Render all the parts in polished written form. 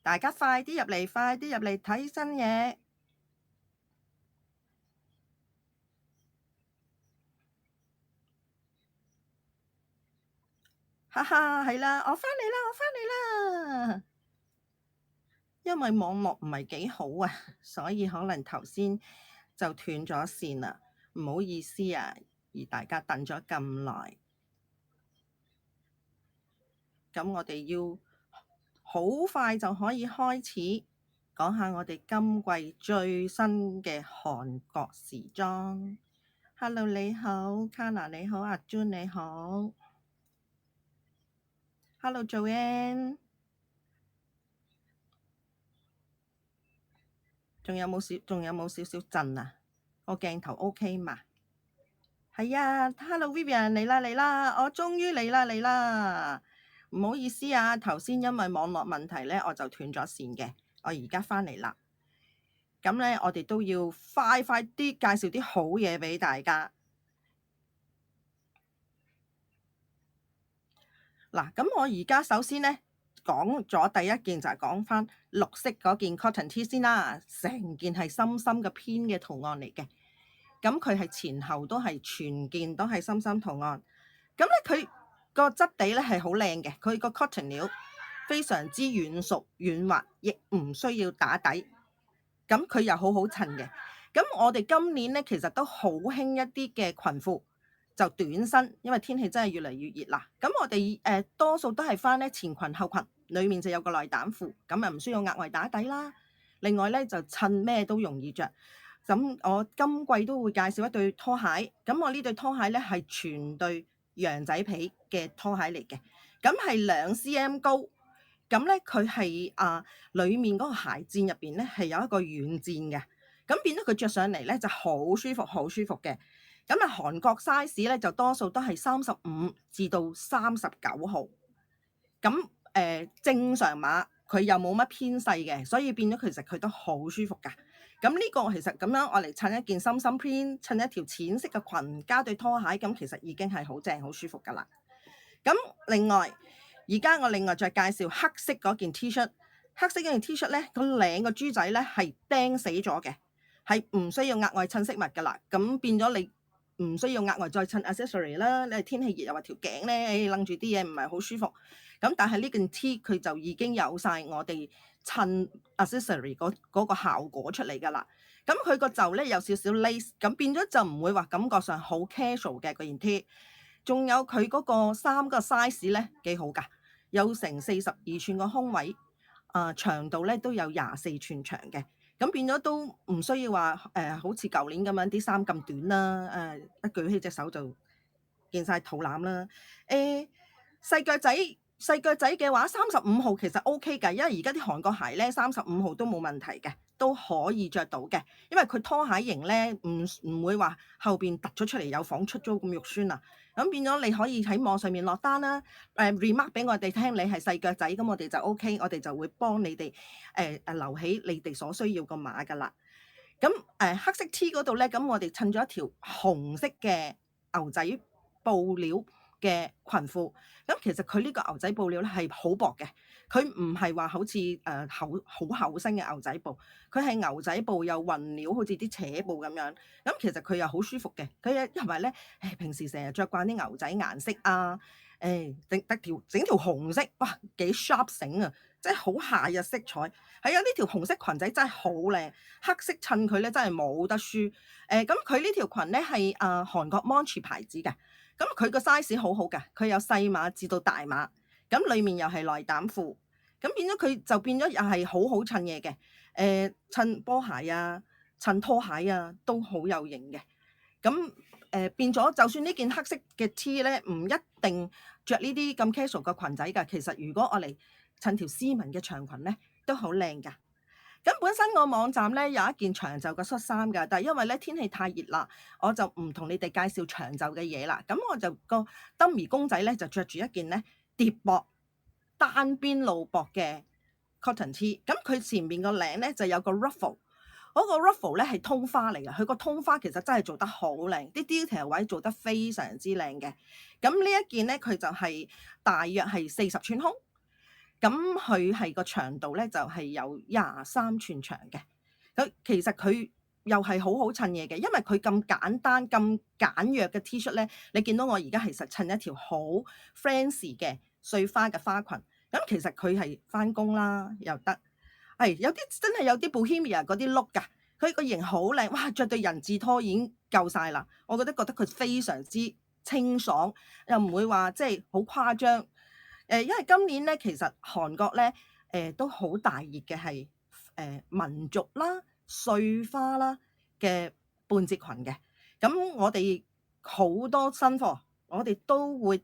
大家快啲入嚟，快啲入嚟睇新嘢。哈哈，係啦，我返嚟啦，我返嚟啦。因為網絡唔係幾好啊，所以可能頭先就斷咗線啦，唔好意思啊，而大家等咗咁耐。咁我哋要好快就可以開始講下我哋今季最新嘅韓國時裝。Hello，你好，Kana 你好，阿 June 你好，Hello，Joanne。仲有冇少少震啊？個鏡頭 OK 嘛？係啊，Hello Vivian 嚟啦嚟啦，我終於嚟啦！唔好意思啊，頭先因為網絡問題咧，我就斷咗線嘅。我而家翻嚟啦。咁咧，我哋都要快啲介紹啲好嘢俾大家。嗱，咁我而家首先咧講咗第一件就係講翻綠色嗰件 cotton T 先啦，成件係深深嘅偏嘅圖案嚟嘅。咁佢係前後都係全件都係深深圖案。咁咧佢個質地咧係好靚嘅，佢個 cotton 料非常之軟熟軟滑，亦唔需要打底。咁佢又好好襯嘅。咁我哋今年咧其實都好興一啲嘅裙褲，就短身，因為天氣真係越嚟越熱啦。咁我哋多數都係翻咧前裙後裙，裡面就有個內膽褲，咁啊唔需要額外打底啦。另外咧就襯咩都容易着。咁我今季都會介紹一對拖鞋，咁我呢對拖鞋咧係全對羊仔皮嘅拖鞋嚟嘅，咁係2cm 高，咁咧佢係裡面嗰個鞋墊入邊咧係有一個軟墊嘅，咁變咗佢着上嚟咧就好舒服好舒服嘅。咁啊韓國 size 咧就多數都係35至到39號，咁正常碼佢又冇乜偏細嘅，所以變咗其實佢都好舒服㗎。咁呢個其實咁樣我嚟襯一件深深 print，襯一條淺色嘅裙，加對拖鞋，咁其實已經係好正好舒服㗎啦。咁另外，而家我另外再介紹黑色嗰件 T 恤，黑色嗰件 T 恤咧個領個珠仔咧係釘死咗嘅，係唔需要額外襯飾物㗎啦。咁變咗你唔需要額外再襯 accessory 啦。你係天氣熱又話條頸咧擸住啲嘢唔係好舒服。咁但係呢件 T 佢就已經有晒我哋襯 accessory 嗰個效果出嚟㗎啦。咁佢個袖咧有少少 lace，咁變咗就唔會話感覺上好 casual 嘅嗰件 T。仲有佢嗰個衫個 size 咧幾好㗎，有成42寸個胸圍，長度咧都有24寸長嘅。咁變咗都唔需要話好似舊年咁樣啲衫咁短啦，一舉起隻手就見晒肚腩啦。細腳仔嘅話，35號其實 OK 㗎，因為而家啲韓國鞋咧35號都冇問題嘅，都可以着到嘅。因為佢拖鞋型咧，唔會話後邊突咗出嚟有房出租咁肉酸啊。咁變咗你可以喺網上面落單啦，remark 俾我哋聽你係細腳仔，咁我哋就 OK，我哋就會幫你哋留起你哋所需要個碼㗎啦。咁黑色 T 嗰度咧，咁我哋襯咗一條紅色嘅牛仔布料嘅裙褲，咁其實佢呢個牛仔布料咧係好薄嘅，佢唔係話好似好厚身嘅牛仔布，佢係牛仔布又混料，好似啲扯布咁樣。咁其實佢又好舒服嘅，佢因為咧平時成日着慣啲牛仔顏色啊，整條紅色，哇幾 sharp 醒啊！即係好夏日色彩。係啊，呢條紅色裙仔真係好靚，黑色襯佢咧真係冇得輸。咁佢呢條裙咧係韓國 Monchi 牌子嘅。咁佢個 size 好好嘅，佢有細碼至到大碼，咁裡面又係內膽褲，咁變咗佢就變咗又係好好襯嘢嘅，襯波鞋啊、襯拖鞋啊都好有型嘅。咁變咗，就算呢件黑色嘅 T 咧，唔一定着呢啲咁 casual 嘅裙仔㗎。其實如果我嚟襯條絲襪嘅長裙咧，都好靚㗎。咁本身我網站咧有一件長袖嘅恤衫㗎，但係因為咧天氣太熱啦，我就唔同你哋介紹長袖嘅嘢啦。咁我就個 dummy 公仔咧就着住一件咧疊膊單邊露膊嘅 cotton T。咁佢前面個領咧就有個 ruffle，嗰個 ruffle 咧係通花嚟嘅，佢個通花其實真係做得好靚，啲 detail 位做得非常之靚嘅。咁呢一件咧佢就係大約係40寸胸。咁佢係個長度咧就係有23寸長嘅。咁其實佢又係好好襯嘢嘅，因為佢咁簡單咁簡約嘅 T 恤咧，你見到我而家其實襯一條好 fancy 嘅碎花嘅花裙。咁其實佢係返工啦又得，係有啲真係有啲 Bohemian 嗰啲 look 㗎。佢個型好靚，哇！着對人字拖已經夠晒啦。我覺得佢非常之清爽，又唔會話即係好誇張。因為今年咧，其實韓國咧，都好大熱嘅係民族啦、碎花啦嘅半截裙嘅。咁我哋好多新貨，我哋都會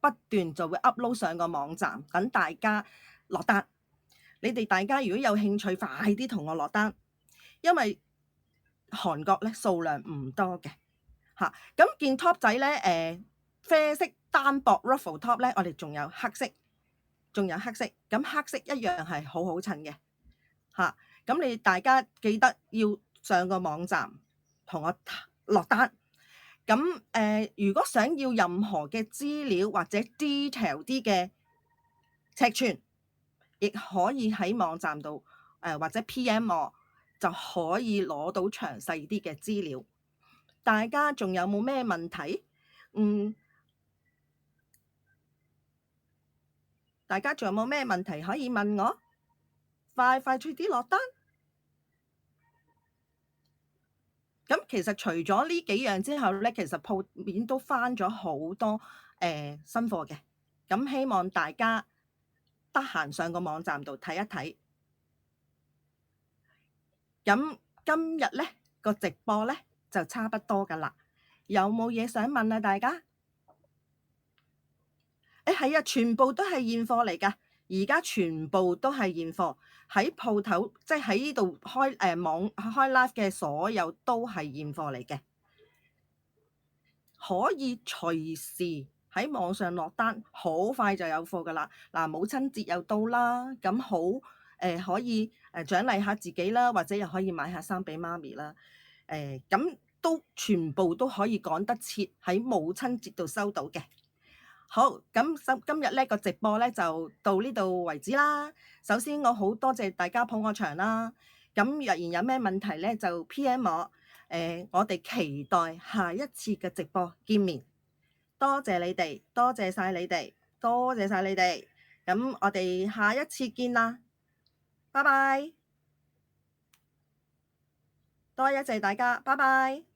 不斷就會 upload 上個網站，等大家落單。你哋大家如果有興趣，快啲同我落單，因為韓國咧數量唔多嘅嚇。咁件 top 仔咧，啡色單薄 ruffle top 咧，我哋仲有黑色，咁黑色一樣係好好襯嘅嚇。咁你大家記得要上個網站同我落單。咁如果想要任何嘅資料或者 detail 啲嘅尺寸，亦可以喺網站度或者 PM 我，就可以攞到詳細啲嘅資料。大家仲有冇咩問題？大家仲有冇咩問題可以問我？快脆啲落單。咁其實除咗呢幾樣之後咧，其實鋪面都翻咗好多新貨嘅。咁希望大家得閒上個網站度睇一睇。咁今日咧個直播咧就差不多㗎啦。有冇嘢想問啊？大家？係啊，全部都係現貨嚟㗎。而家全部都係現貨，喺鋪頭，即係喺呢度開網開 live 嘅所有都係現貨嚟嘅，可以隨時喺網上落單，好快就有貨㗎啦。嗱，母親節又到啦，咁好可以獎勵下自己啦，或者又可以買下衫俾媽咪啦。咁都全部都可以趕得切喺母親節度收到嘅。好，咁今日呢個直播咧就到呢度為止啦。首先我好多謝大家捧我場啦。咁若然有咩問題咧，就 PM 我。我哋期待下一次嘅直播見面。多謝你哋，多謝晒你哋，多謝晒你哋。咁我哋下一次見啦，拜拜。多謝大家，拜拜。